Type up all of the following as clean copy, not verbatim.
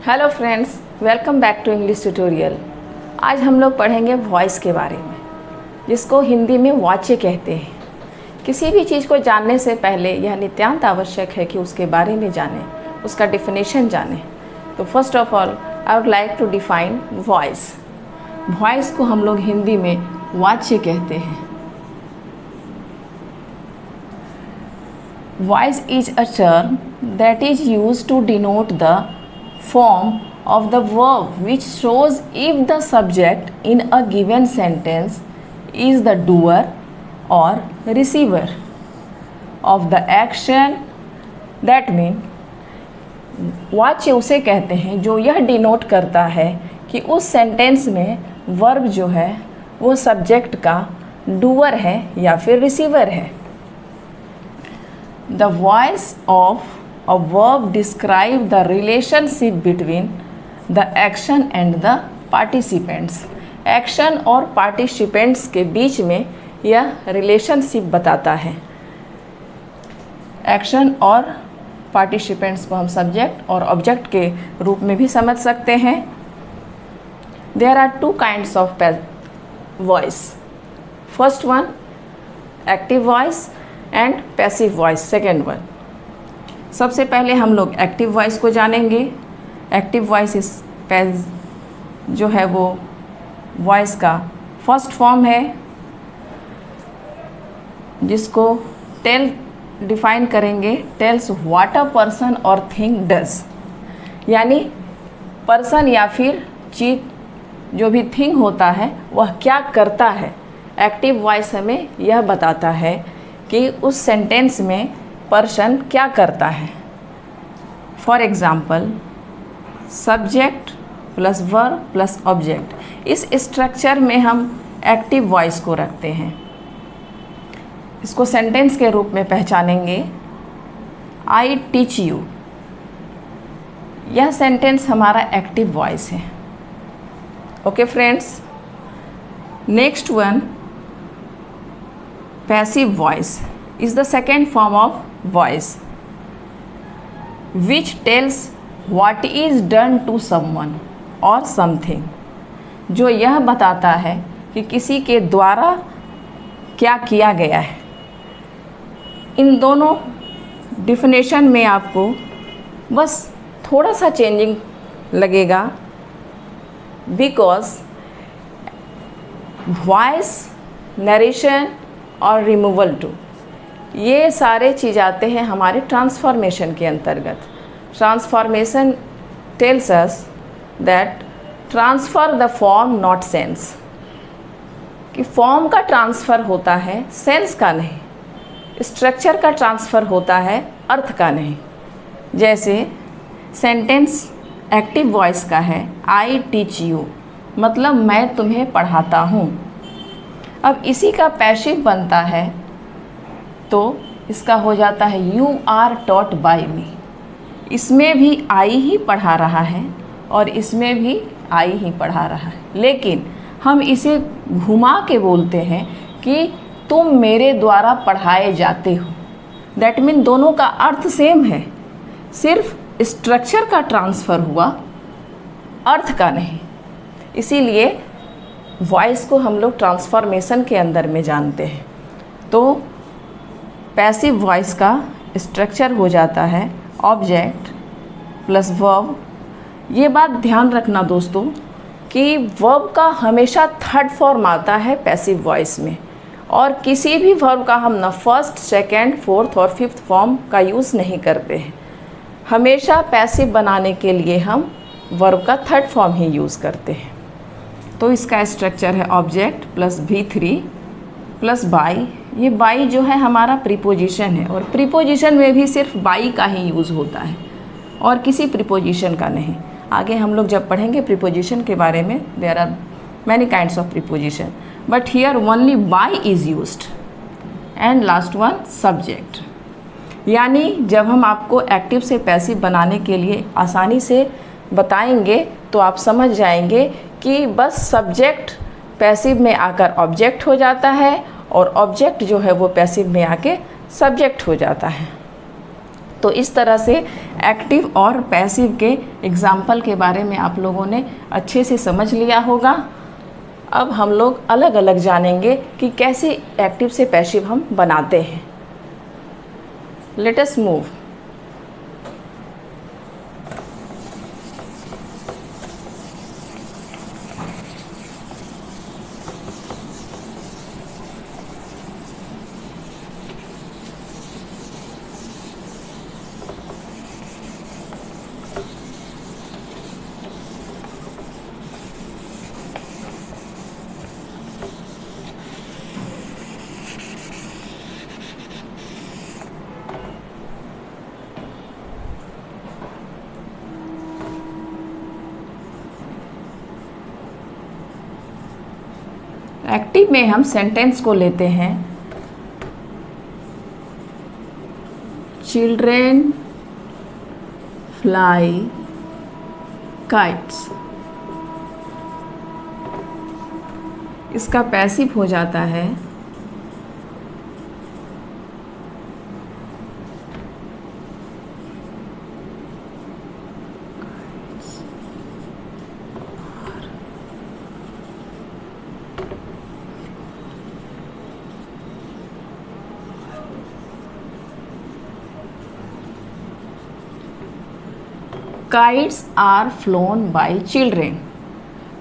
Hello friends, welcome back to English tutorial. आज हम लोग पढ़ेंगे वॉइस के बारे में, जिसको हिंदी में वाच्य कहते हैं। किसी भी चीज़ को जानने से पहले यह नितांत आवश्यक है कि उसके बारे में जानें, उसका डेफिनेशन जानें। तो first of all I would like to define voice. Voice को हम लोग हिंदी में वाच्य कहते हैं। Voice is a term that is used to denote the form of the verb which shows if the subject in a given sentence is the doer or receiver of the action. That means वाच्य उसे कहते हैं जो यह denote करता है कि उस सेंटेंस में वर्ब जो है वो सब्जेक्ट का डूअर है या फिर रिसीवर है। The voice of a verb describe the relationship between the action and the participants. Action और participants के बीच में यह relationship बताता है। Action और participants को हम subject और object के रूप में भी समझ सकते हैं। There are two kinds of voice. First one, active voice and passive voice, second one. सबसे पहले हम लोग एक्टिव वॉइस को जानेंगे। एक्टिव वॉइस इस जो है वो वॉइस का फर्स्ट फॉर्म है, जिसको टेल डिफाइन करेंगे। टेल्स व्हाट अ पर्सन और थिंग डज, यानी पर्सन या फिर चीज जो भी थिंग होता है वह क्या करता है। एक्टिव वॉइस हमें यह बताता है कि उस सेंटेंस में पर्सन क्या करता है। For example, subject plus verb plus object, इस स्ट्रक्चर में हम एक्टिव वॉइस को रखते हैं। इसको सेंटेंस के रूप में पहचानेंगे। आई टीच यू, यह सेंटेंस हमारा एक्टिव वॉइस है। Okay friends, next one, passive voice is the second form of voice which tells what is done to someone or something, जो यह बताता है कि किसी के द्वारा क्या किया गया है। इन दोनों डिफिनेशन में आपको बस थोड़ा सा चेंजिंग लगेगा, बिकॉज वॉइस, नरेशन और रिमूवल टू, ये सारे चीज़ आते हैं हमारे ट्रांसफॉर्मेशन के अंतर्गत। Transformation tells us that transfer the form not sense, कि फॉर्म का ट्रांसफ़र होता है, सेंस का नहीं। स्ट्रक्चर का ट्रांसफ़र होता है, अर्थ का नहीं। जैसे सेंटेंस एक्टिव वॉइस का है, आई टीच यू, मतलब मैं तुम्हें पढ़ाता हूँ। अब इसी का पैसिव बनता है तो इसका हो जाता है यू आर टॉट बाय मी। इसमें भी आई ही पढ़ा रहा है और इसमें भी आई ही पढ़ा रहा है, लेकिन हम इसे घुमा के बोलते हैं कि तुम मेरे द्वारा पढ़ाए जाते हो। दैट मीन दोनों का अर्थ सेम है, सिर्फ स्ट्रक्चर का ट्रांसफ़र हुआ, अर्थ का नहीं। इसीलिए वॉइस को हम लोग ट्रांसफॉर्मेशन के अंदर में जानते हैं। तो पैसिव वॉइस का स्ट्रक्चर हो जाता है ऑब्जेक्ट प्लस वर्ब। ये बात ध्यान रखना दोस्तों कि वर्ब का हमेशा थर्ड फॉर्म आता है पैसिव वॉइस में, और किसी भी वर्ब का हम ना फर्स्ट, सेकेंड, फोर्थ और फिफ्थ फॉर्म का यूज़ नहीं करते हैं। हमेशा पैसिव बनाने के लिए हम वर्ब का थर्ड फॉर्म ही यूज़ करते हैं। तो इसका स्ट्रक्चर है object plus V3 plus by. ये बाई जो है हमारा प्रीपोजिशन है, और प्रीपोजिशन में भी सिर्फ बाई का ही यूज़ होता है और किसी प्रीपोजिशन का नहीं। आगे हम लोग जब पढ़ेंगे प्रीपोजिशन के बारे में, there are many kinds of preposition, but here only by is used. And last one, subject. यानी जब हम आपको एक्टिव से पैसिव बनाने के लिए आसानी से बताएंगे तो आप समझ जाएंगे कि बस सब्जेक्ट पैसिव में आकर ऑब्जेक्ट हो जाता है और ऑब्जेक्ट जो है वो पैसिव में आके सब्जेक्ट हो जाता है। तो इस तरह से एक्टिव और पैसिव के एग्जाम्पल के बारे में आप लोगों ने अच्छे से समझ लिया होगा। अब हम लोग अलग अलग जानेंगे कि कैसे एक्टिव से पैसिव हम बनाते हैं। Late us move. एक्टिव में हम सेंटेंस को लेते हैं, चिल्ड्रेन फ्लाई काइट्स। इसका पैसिव हो जाता है kites are flown by children.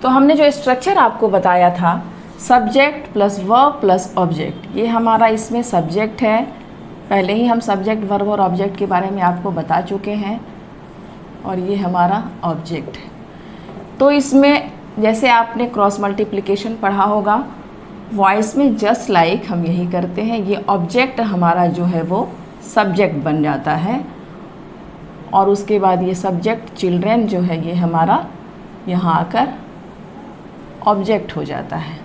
तो हमने जो स्ट्रक्चर आपको बताया था, subject plus verb plus object, ये हमारा इसमें सब्जेक्ट है। पहले ही हम सब्जेक्ट वर्ब और ऑब्जेक्ट के बारे में आपको बता चुके हैं, और ये हमारा ऑब्जेक्ट है। तो इसमें जैसे आपने क्रॉस मल्टीप्लिकेशन पढ़ा होगा, वॉइस में जस्ट लाइक हम यही करते हैं। ये ऑब्जेक्ट हमारा जो है वो सब्जेक्ट बन जाता है, और उसके बाद ये सब्जेक्ट चिल्ड्रेन जो है ये हमारा यहाँ आकर ऑब्जेक्ट हो जाता है।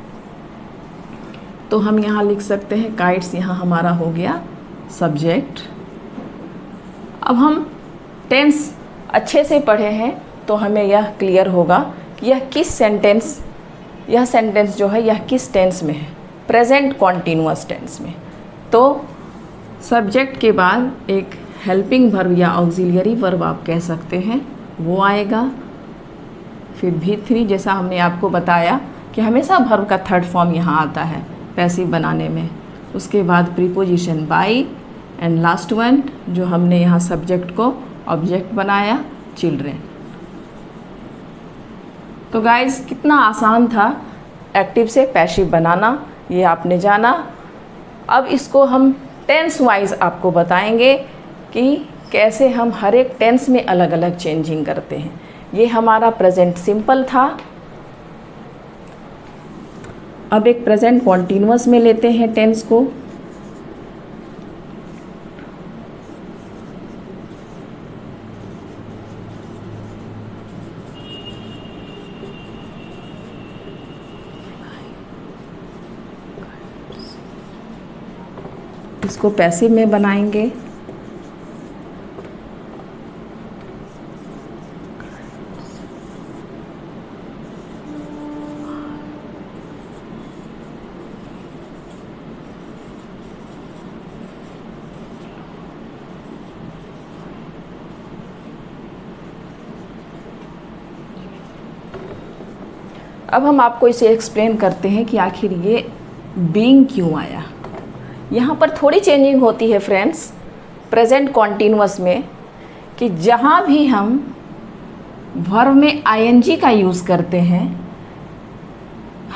तो हम यहाँ लिख सकते हैं काइट्स, यहाँ हमारा हो गया सब्जेक्ट। अब हम टेंस अच्छे से पढ़े हैं तो हमें यह क्लियर होगा कि यह किस सेंटेंस, यह सेंटेंस जो है यह किस टेंस में है, प्रेजेंट कॉन्टिन्यूअस टेंस में। तो सब्जेक्ट के बाद एक हेल्पिंग वर्ब या ऑक्सिलियरी वर्ब आप कह सकते हैं, वो आएगा। फिर V3, जैसा हमने आपको बताया कि हमेशा वर्ब का थर्ड फॉर्म यहाँ आता है पैसिव बनाने में। उसके बाद preposition by, and last one जो हमने यहाँ सब्जेक्ट को ऑब्जेक्ट बनाया, चिल्ड्रेन। तो गाइस कितना आसान था एक्टिव से पैसिव बनाना, ये आपने जाना। अब इसको हम टेंस वाइज आपको बताएंगे कि कैसे हम हर एक टेंस में अलग अलग चेंजिंग करते हैं। ये हमारा प्रेजेंट सिंपल था। अब एक प्रेजेंट कॉन्टिन्यूअस में लेते हैं टेंस को। इसको पैसिव में बनाएंगे। अब हम आपको इसे एक्सप्लेन करते हैं कि आखिर ये बीइंग क्यों आया। यहाँ पर थोड़ी चेंजिंग होती है फ्रेंड्स प्रेजेंट कॉन्टिन्यूअस में, कि जहाँ भी हम वर्ब में आईएनजी का यूज़ करते हैं,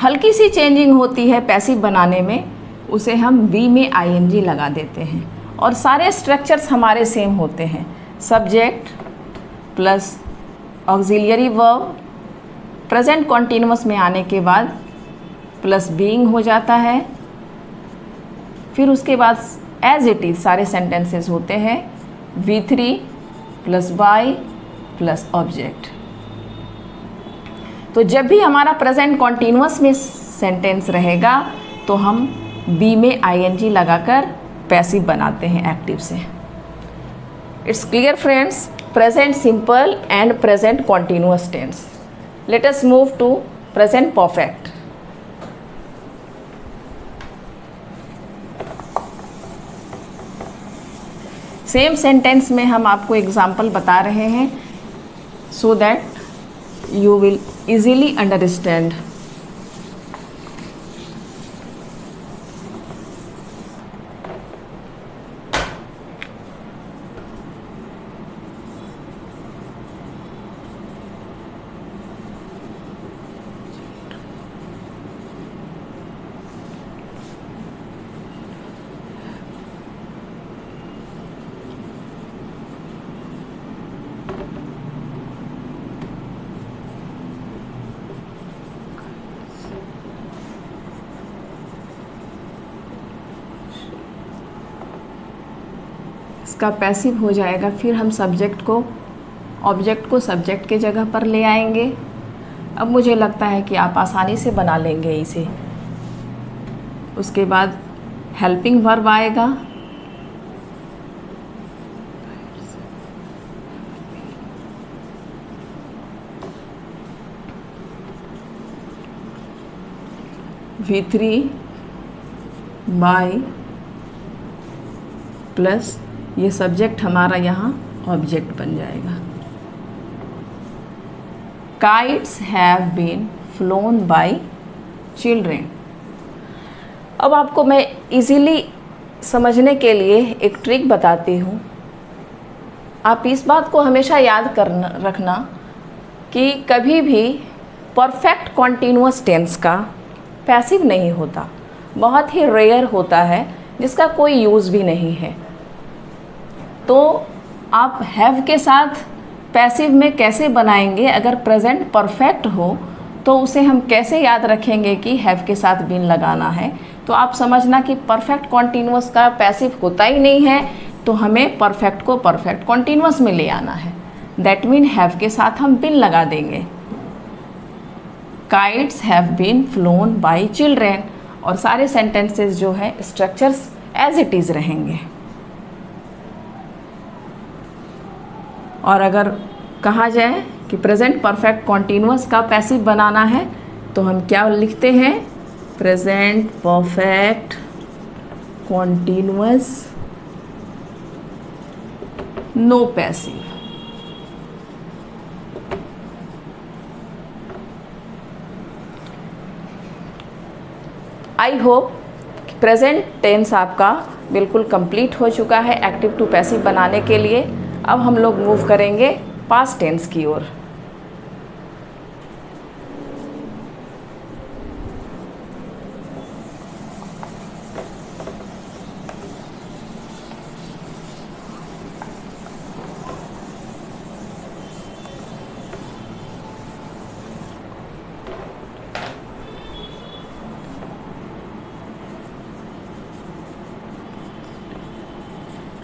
हल्की सी चेंजिंग होती है पैसिव बनाने में, उसे हम बी में आईएनजी लगा देते हैं। और सारे स्ट्रक्चर्स हमारे सेम होते हैं, subject plus auxiliary verb present continuous में आने के बाद प्लस बीइंग हो जाता है। फिर उसके बाद एज इट इज़ सारे सेंटेंसेस होते हैं V3 plus by plus object. तो जब भी हमारा प्रेजेंट कॉन्टिन्यूअस में सेंटेंस रहेगा तो हम बी में आईएनजी लगाकर पैसिव बनाते हैं एक्टिव से। It's clear friends, present simple and present continuous tense. Let us move to present perfect. Same sentence में हम आपको एग्जाम्पल बता रहे हैं so that you will easily understand. इसका पैसिव हो जाएगा, फिर हम ऑब्जेक्ट को सब्जेक्ट के जगह पर ले आएंगे। अब मुझे लगता है कि आप आसानी से बना लेंगे इसे। उसके बाद हेल्पिंग वर्ब आएगा, V3 बाय प्लस ये सब्जेक्ट हमारा यहाँ ऑब्जेक्ट बन जाएगा। Kites have been flown by children. अब आपको मैं इजीली समझने के लिए एक ट्रिक बताती हूँ। आप इस बात को हमेशा याद रखना कि कभी भी परफेक्ट कॉन्टिन्यूअस टेंस का पैसिव नहीं होता, बहुत ही रेयर होता है, जिसका कोई यूज़ भी नहीं है। तो आप हैव के साथ पैसिव में कैसे बनाएंगे? अगर प्रेजेंट परफेक्ट हो तो उसे हम कैसे याद रखेंगे कि हैव के साथ बीन लगाना है? तो आप समझना कि परफेक्ट कॉन्टिन्यूअस का पैसिव होता ही नहीं है, तो हमें परफेक्ट को परफेक्ट कॉन्टिन्यूअस में ले आना है। दैट मीन हैव के साथ हम बीन लगा देंगे। Kites have been flown by children, और सारे सेंटेंसेस जो है स्ट्रक्चर्स एज इट इज़ रहेंगे। और अगर कहा जाए कि प्रेजेंट परफेक्ट कॉन्टिन्यूअस का पैसिव बनाना है तो हम क्या लिखते हैं? Present perfect continuous no passive. I hope present tense आपका बिल्कुल कंप्लीट हो चुका है एक्टिव टू पैसिव बनाने के लिए। अब हम लोग मूव करेंगे पास्ट टेंस की ओर।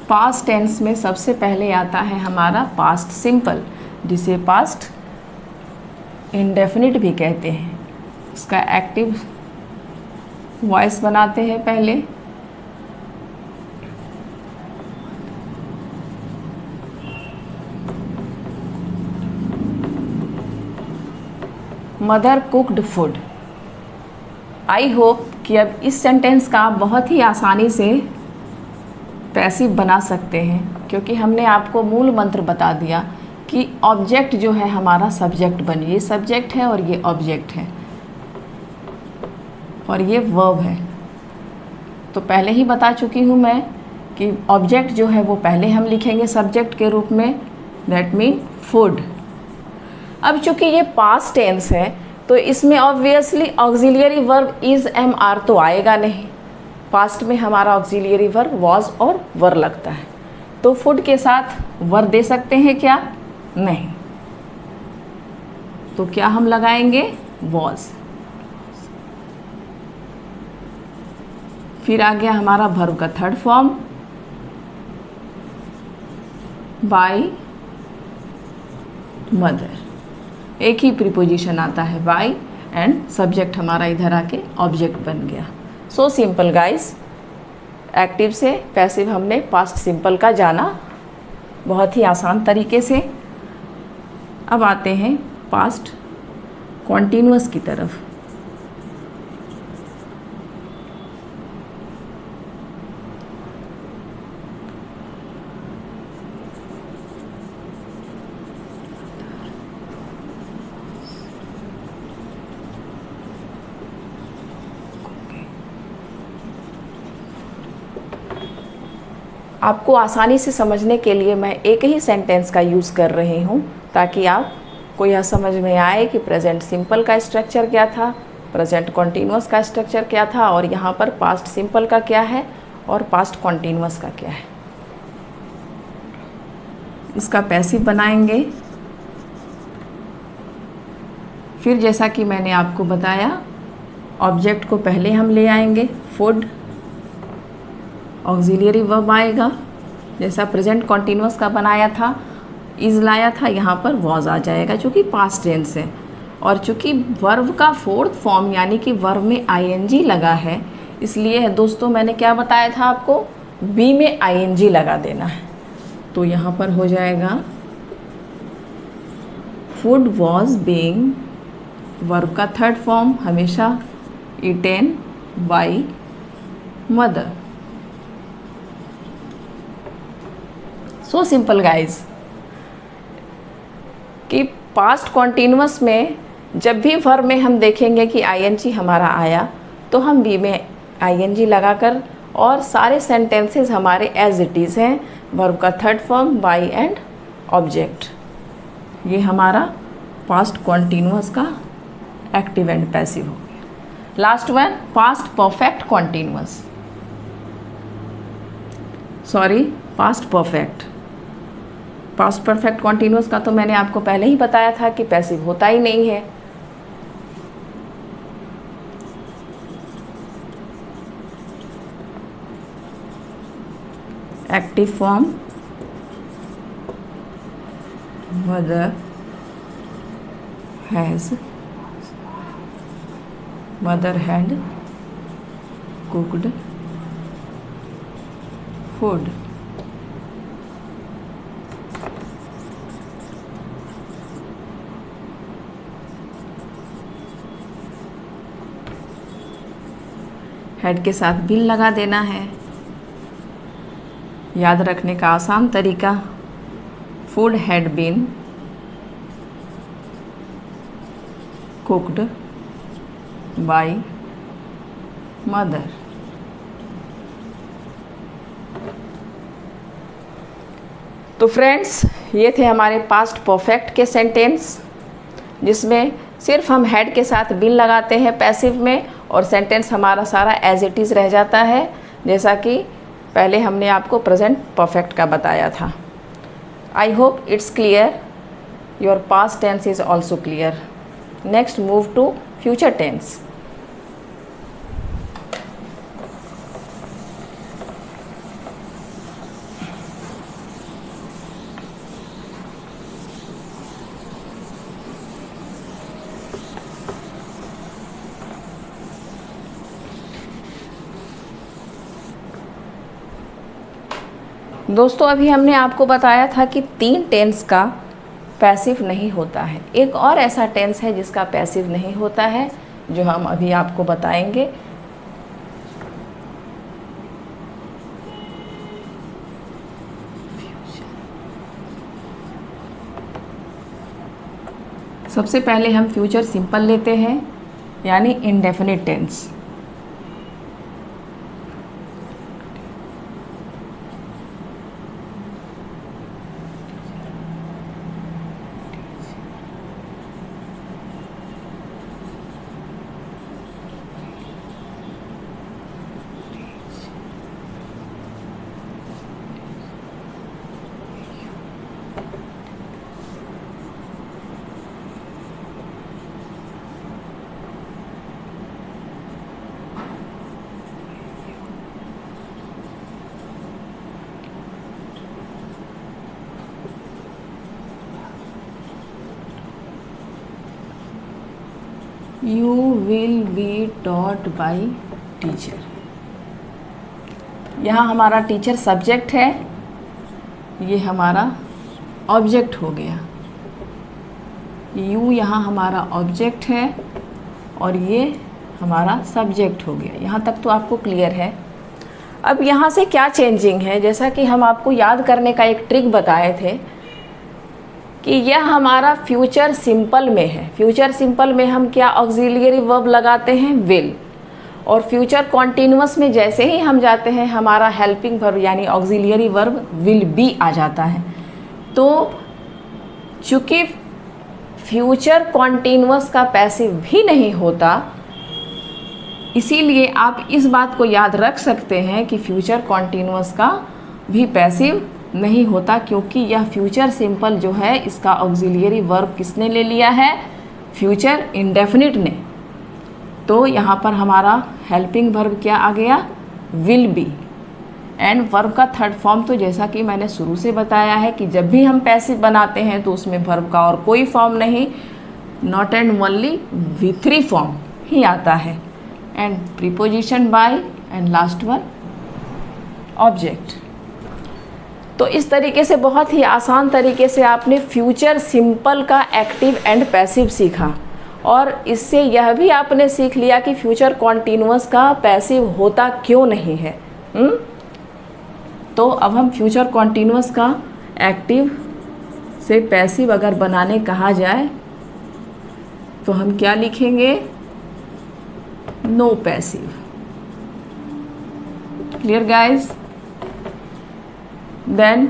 पास्ट टेंस में सबसे पहले आता है हमारा पास्ट सिंपल, जिसे पास्ट इंडेफिनिट भी कहते हैं। इसका एक्टिव वॉइस बनाते हैं पहले। Mother cooked food. I hope कि अब इस सेंटेंस का आप बहुत ही आसानी से पैसिव बना सकते हैं, क्योंकि हमने आपको मूल मंत्र बता दिया कि ऑब्जेक्ट जो है हमारा सब्जेक्ट बने। ये सब्जेक्ट है और ये ऑब्जेक्ट है और ये वर्ब है। तो पहले ही बता चुकी हूँ मैं कि ऑब्जेक्ट जो है वो पहले हम लिखेंगे सब्जेक्ट के रूप में, दैट मीन फूड। अब चूँकि ये पास्ट टेंस है तो इसमें obviously auxiliary verb is am are तो आएगा नहीं। पास्ट में हमारा ऑक्सिलियरी वर्ब वॉज और वर लगता है, तो फूड के साथ वर दे सकते हैं क्या? नहीं। तो क्या हम लगाएंगे? वॉज। फिर आ गया हमारा वर्ब का थर्ड फॉर्म, बाय मदर। एक ही प्रीपोजिशन आता है बाय, एंड सब्जेक्ट हमारा इधर आके ऑब्जेक्ट बन गया। सो सिंपल गाइस, एक्टिव से पैसिव हमने पास्ट सिंपल का जाना बहुत ही आसान तरीके से। अब आते हैं पास्ट कॉन्टिन्यूअस की तरफ। आपको आसानी से समझने के लिए मैं एक ही सेंटेंस का यूज़ कर रही हूँ, ताकि आपको यह समझ में आए कि प्रेजेंट सिंपल का स्ट्रक्चर क्या था, प्रेजेंट कॉन्टीन्यूअस का स्ट्रक्चर क्या था, और यहाँ पर पास्ट सिंपल का क्या है और पास्ट कॉन्टीन्यूअस का क्या है। इसका पैसिव बनाएंगे। फिर जैसा कि मैंने आपको बताया, ऑब्जेक्ट को पहले हम ले आएंगे, फूड, ऑक्सिलियरी वर्ब आएगा, जैसा प्रेजेंट कॉन्टीन्यूअस का बनाया था, इज़ लाया था, यहाँ पर वॉज आ जाएगा जो कि पास्ट टेंस है। और चूँकि वर्ब का फोर्थ फॉर्म यानी कि वर्ब में आईएनजी लगा है, इसलिए दोस्तों मैंने क्या बताया था आपको, बी में आईएनजी लगा देना है। तो यहाँ पर हो जाएगा फूड वॉज बीइंग, वर्ब का थर्ड फॉर्म हमेशा eaten by mother. So simple guys कि पास्ट कॉन्टीन्यूअस में जब भी वर्ब में हम देखेंगे कि आईएनजी हमारा आया, तो हम बी में आईएनजी लगाकर, और सारे सेंटेंसेस हमारे एज इट इज़ हैं, वर्ब का third form bye and object. ये हमारा पास्ट कॉन्टीन्यूअस का एक्टिव एंड पैसिव हो गया। Last one, past perfect continuous, sorry past perfect. Past perfect continuous का तो मैंने आपको पहले ही बताया था कि पैसिव होता ही नहीं है। Active form mother had cooked food. Head के साथ बिल लगा देना है। याद रखने का आसान तरीका, food had been cooked by mother. तो फ्रेंड्स, ये थे हमारे पास्ट परफेक्ट के सेंटेंस, जिसमें सिर्फ हम हेड के साथ बिन लगाते हैं पैसिव में, और सेंटेंस हमारा सारा एज इट इज़ रह जाता है, जैसा कि पहले हमने आपको प्रेजेंट परफेक्ट का बताया था। I hope it's clear, your past tense is also clear. Next move to future tense. दोस्तों, अभी हमने आपको बताया था कि 3 टेंस का पैसिव नहीं होता है। एक और ऐसा टेंस है जिसका पैसिव नहीं होता है, जो हम अभी आपको बताएंगे। सबसे पहले हम फ्यूचर सिंपल लेते हैं, यानी indefinite tense. You will be taught by teacher। यहाँ हमारा टीचर सब्जेक्ट है, ये हमारा ऑब्जेक्ट हो गया। यू यहाँ हमारा ऑब्जेक्ट है और ये हमारा सब्जेक्ट हो गया। यहाँ तक तो आपको क्लियर है। अब यहाँ से क्या चेंजिंग है, जैसा कि हम आपको याद करने का एक ट्रिक बताए थे कि यह हमारा फ्यूचर सिंपल में है। फ्यूचर सिंपल में हम क्या ऑक्सिलियरी वर्ब लगाते हैं, विल, और फ्यूचर कॉन्टिन्यूअस में जैसे ही हम जाते हैं हमारा हेल्पिंग वर्ब यानी ऑक्सिलियरी वर्ब विल बी आ जाता है। तो चूँकि फ्यूचर कॉन्टिन्यूअस का पैसिव भी नहीं होता, इसीलिए आप इस बात को याद रख सकते हैं कि फ्यूचर कॉन्टिन्यूअस का भी पैसिव नहीं होता, क्योंकि यह फ्यूचर सिंपल जो है इसका ऑक्सिलियरी वर्ब किसने ले लिया है, फ्यूचर इंडेफिनिट ने। तो यहाँ पर हमारा हेल्पिंग वर्ब क्या आ गया, विल बी। एंड वर्ब का थर्ड फॉर्म तो जैसा कि मैंने शुरू से बताया है कि जब भी हम पैसिव बनाते हैं तो उसमें वर्ब का और कोई फॉर्म नहीं, not and only V3 form ही आता है। And preposition by and last one object. तो इस तरीके से बहुत ही आसान तरीके से आपने फ्यूचर सिंपल का एक्टिव एंड पैसिव सीखा, और इससे यह भी आपने सीख लिया कि फ्यूचर कॉन्टिन्यूअस का पैसिव होता क्यों नहीं है। तो अब हम फ्यूचर कॉन्टिन्यूअस का एक्टिव से पैसिव अगर बनाने कहा जाए तो हम क्या लिखेंगे, no passive. Clear guys? Then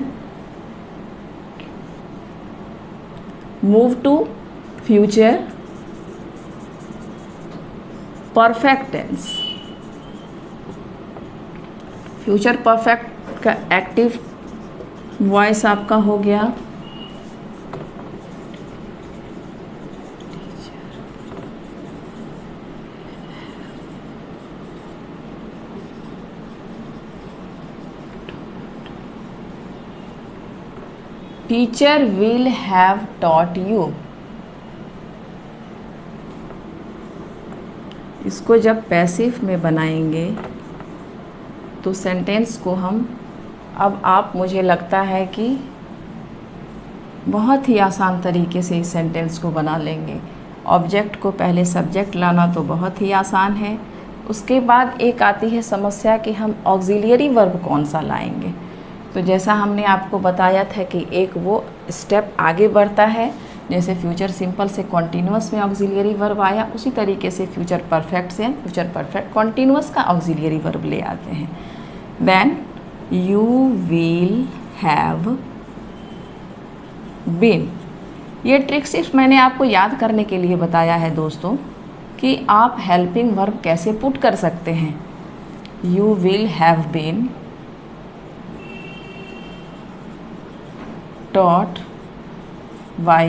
move to future perfect tense. Future perfect का एक्टिव वॉइस आपका हो गया teacher will have taught you. इसको जब पैसिव में बनाएंगे तो सेंटेंस को हम अब आप मुझे लगता है कि बहुत ही आसान तरीके से इस सेंटेंस को बना लेंगे। ऑब्जेक्ट को पहले सब्जेक्ट लाना तो बहुत ही आसान है, उसके बाद एक आती है समस्या कि हम ऑक्सिलियरी वर्ब कौन सा लाएंगे। तो जैसा हमने आपको बताया था कि एक वो स्टेप आगे बढ़ता है, जैसे फ्यूचर सिंपल से कॉन्टिन्यूअस में ऑक्सिलियरी वर्ब आया, उसी तरीके से फ्यूचर परफेक्ट से फ्यूचर परफेक्ट कॉन्टिन्यूअस का ऑक्सिलियरी वर्ब ले आते हैं। Then you will have been. ये ट्रिक सिर्फ मैंने आपको याद करने के लिए बताया है दोस्तों कि आप हेल्पिंग वर्ब कैसे पुट कर सकते हैं। You will have been taught by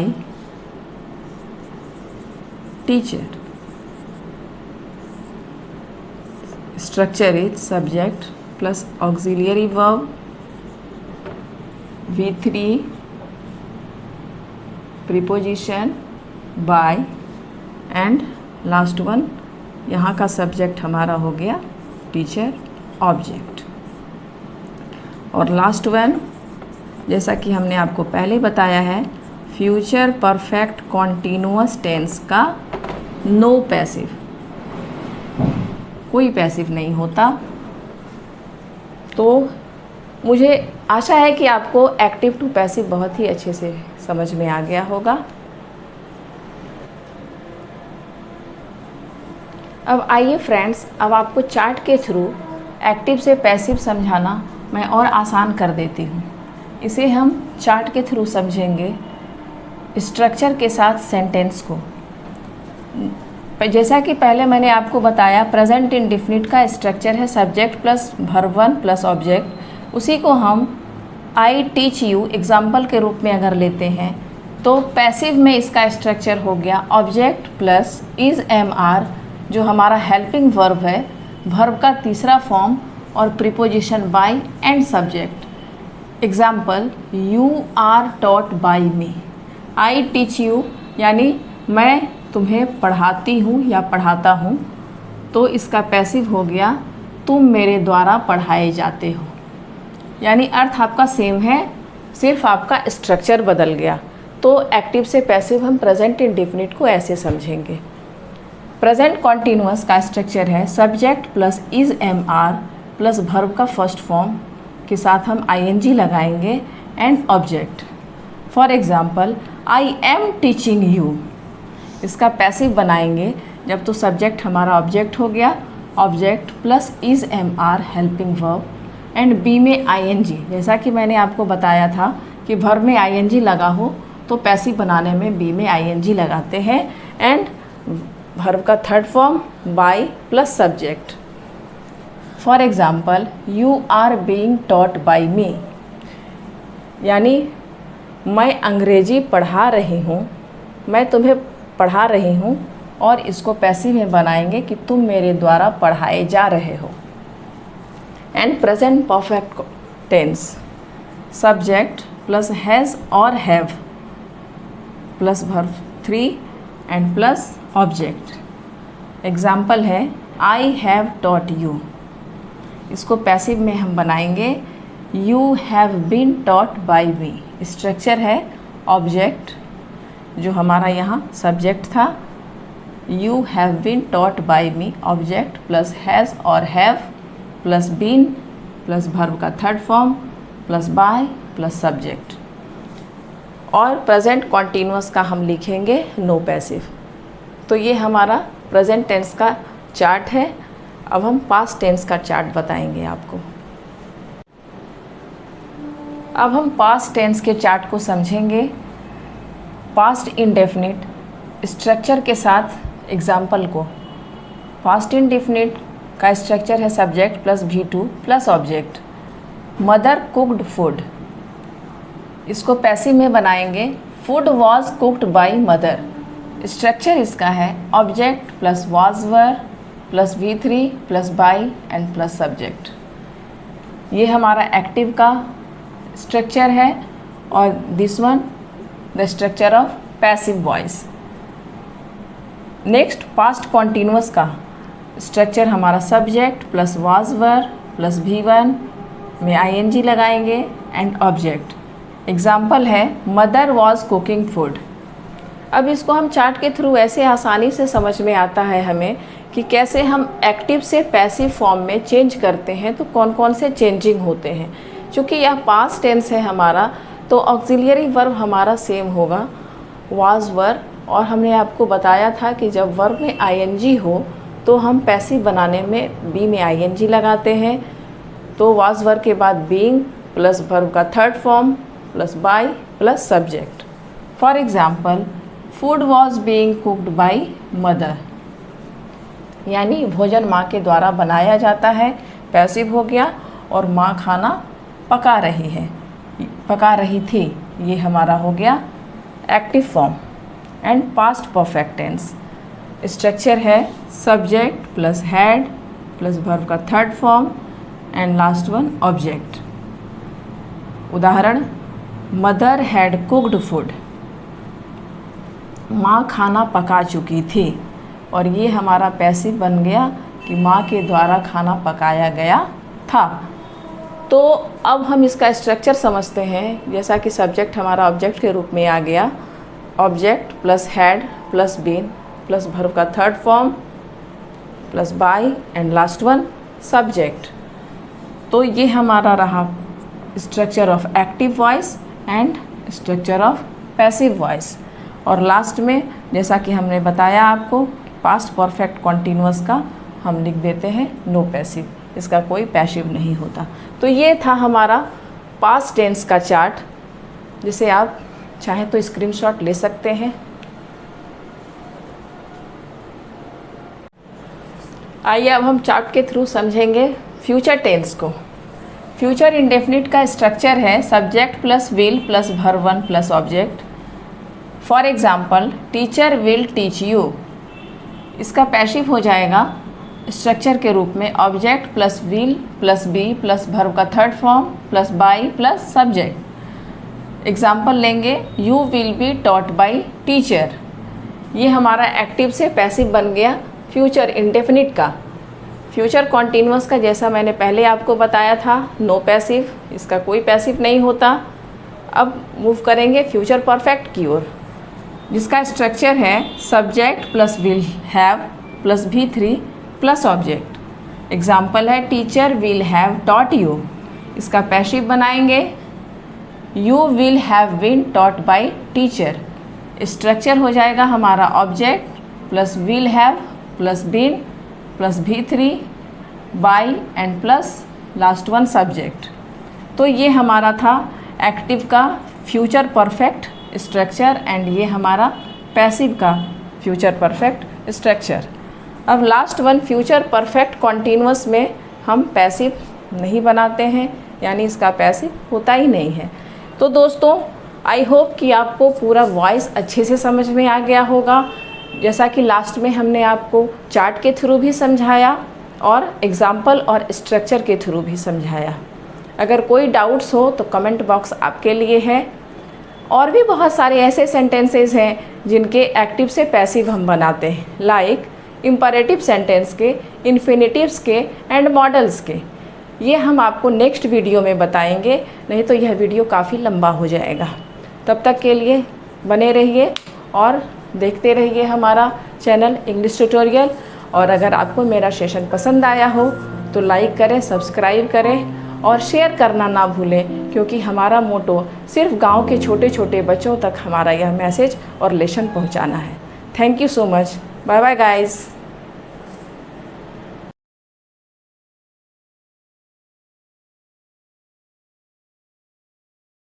teacher. Structure is subject plus auxiliary verb V3 preposition by and last one यहाँ का सब्जेक्ट हमारा हो गया टीचर ऑब्जेक्ट। और लास्ट वन जैसा कि हमने आपको पहले बताया है, फ्यूचर परफेक्ट कॉन्टिन्यूअस टेंस का नो पैसिव, कोई पैसिव नहीं होता। तो मुझे आशा है कि आपको एक्टिव टू पैसिव बहुत ही अच्छे से समझ में आ गया होगा। अब आइए फ्रेंड्स, अब आपको चार्ट के थ्रू एक्टिव से पैसिव समझाना मैं और आसान कर देती हूँ। इसे हम चार्ट के थ्रू समझेंगे स्ट्रक्चर के साथ सेंटेंस को। जैसा कि पहले मैंने आपको बताया, प्रेजेंट इंडेफिनिट का स्ट्रक्चर है subject plus verb one plus object. उसी को हम आई टीच यू एग्जाम्पल के रूप में अगर लेते हैं तो पैसिव में इसका स्ट्रक्चर हो गया object plus is am are, जो हमारा हेल्पिंग वर्ब है, वर्ब का तीसरा फॉर्म और preposition by and subject. Example, you are taught by me. I teach you यानी मैं तुम्हें पढ़ाती हूँ या पढ़ाता हूँ, तो इसका पैसिव हो गया तुम मेरे द्वारा पढ़ाए जाते हो। यानी अर्थ आपका सेम है, सिर्फ आपका स्ट्रक्चर बदल गया। तो एक्टिव से पैसिव हम प्रेजेंट इंडेफिनिट को ऐसे समझेंगे। प्रेजेंट कॉन्टिन्यूअस का स्ट्रक्चर है subject plus is am are plus verb का फर्स्ट फॉर्म के साथ हम आईएनजी लगाएंगे and object. For example, I am teaching you, इसका पैसिव बनाएंगे जब तो सब्जेक्ट हमारा ऑब्जेक्ट हो गया object plus is am are helping verb and be में आईएनजी। जैसा कि मैंने आपको बताया था कि वर्ब में आईएनजी लगा हो तो पैसिव बनाने में बी में आईएनजी लगाते हैं एंड वर्ब का third form by plus subject. For example you are being taught by me, यानी मैं अंग्रेजी पढ़ा रही हूँ, मैं तुम्हें पढ़ा रही हूँ, और इसको पैसिव में बनाएंगे कि तुम मेरे द्वारा पढ़ाए जा रहे हो। And present perfect tense subject plus has और have plus verb 3 and plus object. Example है आई हैव टॉट यू, इसको पैसिव में हम बनाएंगे you have been taught by me. Structure है ऑब्जेक्ट जो हमारा यहाँ सब्जेक्ट था, you have been taught by me object plus has और have plus been plus verb का third form plus by plus subject. और प्रेजेंट कॉन्टीन्यूअस का हम लिखेंगे नो पैसिव। तो ये हमारा प्रेजेंट टेंस का चार्ट है। अब हम पास्ट टेंस का चार्ट बताएंगे आपको। अब हम पास्ट टेंस के चार्ट को समझेंगे। पास्ट इंडेफिनिट स्ट्रक्चर के साथ एग्जाम्पल को। पास्ट इंडेफिनिट का स्ट्रक्चर है subject plus V2 plus object. Mother cooked food, इसको पैसिव में बनाएंगे food was cooked by mother. Structure इसका है object plus was were plus V3 plus by and plus subject. ये हमारा एक्टिव का स्ट्रक्चर है और this one the structure of passive voice. Next past continuous का स्ट्रक्चर हमारा subject plus was were plus V1 में ING लगाएंगे and object. Example है मदर वॉज कुकिंग फूड। अब इसको हम चार्ट के थ्रू ऐसे आसानी से समझ में आता है हमें कि कैसे हम एक्टिव से पैसिव फॉर्म में चेंज करते हैं, तो कौन कौन से चेंजिंग होते हैं। चूँकि यह पास्ट टेंस है हमारा, तो ऑक्सिलियरी वर्ब हमारा सेम होगा वाज वर। और हमने आपको बताया था कि जब वर्ब में ING हो तो हम पैसिव बनाने में बी में ING लगाते हैं। तो वाज वर्ब के बाद बीइंग प्लस वर्ब का third form plus by plus subject. For example food was being cooked by mother, यानी भोजन माँ के द्वारा बनाया जाता है, पैसिव हो गया, और माँ खाना पका रही थी, ये हमारा हो गया active form. And past perfect tense structure है subject plus had plus verb का third form and last one object. उदाहरण मदर हैड कुक्ड फूड, माँ खाना पका चुकी थी, और ये हमारा पैसिव बन गया कि माँ के द्वारा खाना पकाया गया था। तो अब हम इसका स्ट्रक्चर समझते हैं। जैसा कि सब्जेक्ट हमारा ऑब्जेक्ट के रूप में आ गया, object plus had plus been plus verb का third form plus by and last one subject. तो ये हमारा रहा structure of active voice and structure of passive voice. और लास्ट में जैसा कि हमने बताया आपको, पास्ट परफेक्ट कॉन्टीन्यूअस का हम लिख देते हैं नो पैसिव, इसका कोई पैसिव नहीं होता। तो ये था हमारा पास्ट टेंस का चार्ट, जिसे आप चाहें तो स्क्रीनशॉट ले सकते हैं। आइए अब हम चार्ट के थ्रू समझेंगे फ्यूचर टेंस को। फ्यूचर इंडेफिनिट का स्ट्रक्चर है subject plus will plus verb 1 plus object. For example teacher will teach you, इसका पैसिव हो जाएगा स्ट्रक्चर के रूप में object plus will plus be plus verb का third form plus by plus subject. Example लेंगे you will be taught by teacher, ये हमारा एक्टिव से पैसिव बन गया फ्यूचर इंडेफिनिट का। फ्यूचर कॉन्टीन्यूअस का जैसा मैंने पहले आपको बताया था नो पैसिव, इसका कोई पैसिव नहीं होता। अब मूव करेंगे फ्यूचर परफेक्ट की ओर, जिसका स्ट्रक्चर है subject plus will have plus V3 plus object. Example है teacher will have taught you, इसका पैसिव बनाएंगे you will have been taught by teacher. Structure हो जाएगा हमारा object plus will have plus been plus V3 by and plus last one subject. तो ये हमारा था एक्टिव का फ्यूचर परफेक्ट स्ट्रक्चर एंड ये हमारा पैसिव का फ्यूचर परफेक्ट स्ट्रक्चर। अब last one future perfect continuous में हम पैसिव नहीं बनाते हैं, यानी इसका पैसिव होता ही नहीं है। तो दोस्तों आई होप कि आपको पूरा वॉइस अच्छे से समझ में आ गया होगा। जैसा कि लास्ट में हमने आपको चार्ट के थ्रू भी समझाया और एग्जाम्पल और स्ट्रक्चर के थ्रू भी समझाया। अगर कोई डाउट्स हो तो कमेंट बॉक्स आपके लिए है। और भी बहुत सारे ऐसे सेंटेंसेस हैं जिनके एक्टिव से पैसिव हम बनाते हैं, लाइक इम्परेटिव सेंटेंस के, इन्फिनेटिव्स के एंड मॉडल्स के। ये हम आपको नेक्स्ट वीडियो में बताएंगे, नहीं तो यह वीडियो काफ़ी लंबा हो जाएगा। तब तक के लिए बने रहिए और देखते रहिए हमारा चैनल इंग्लिश ट्यूटोरियल। और अगर आपको मेरा सेशन पसंद आया हो तो लाइक करें, सब्सक्राइब करें और शेयर करना ना भूलें, क्योंकि हमारा मोटो सिर्फ गांव के छोटे छोटे बच्चों तक हमारा यह मैसेज और लेसन पहुंचाना है। Thank you so much. Bye bye guys.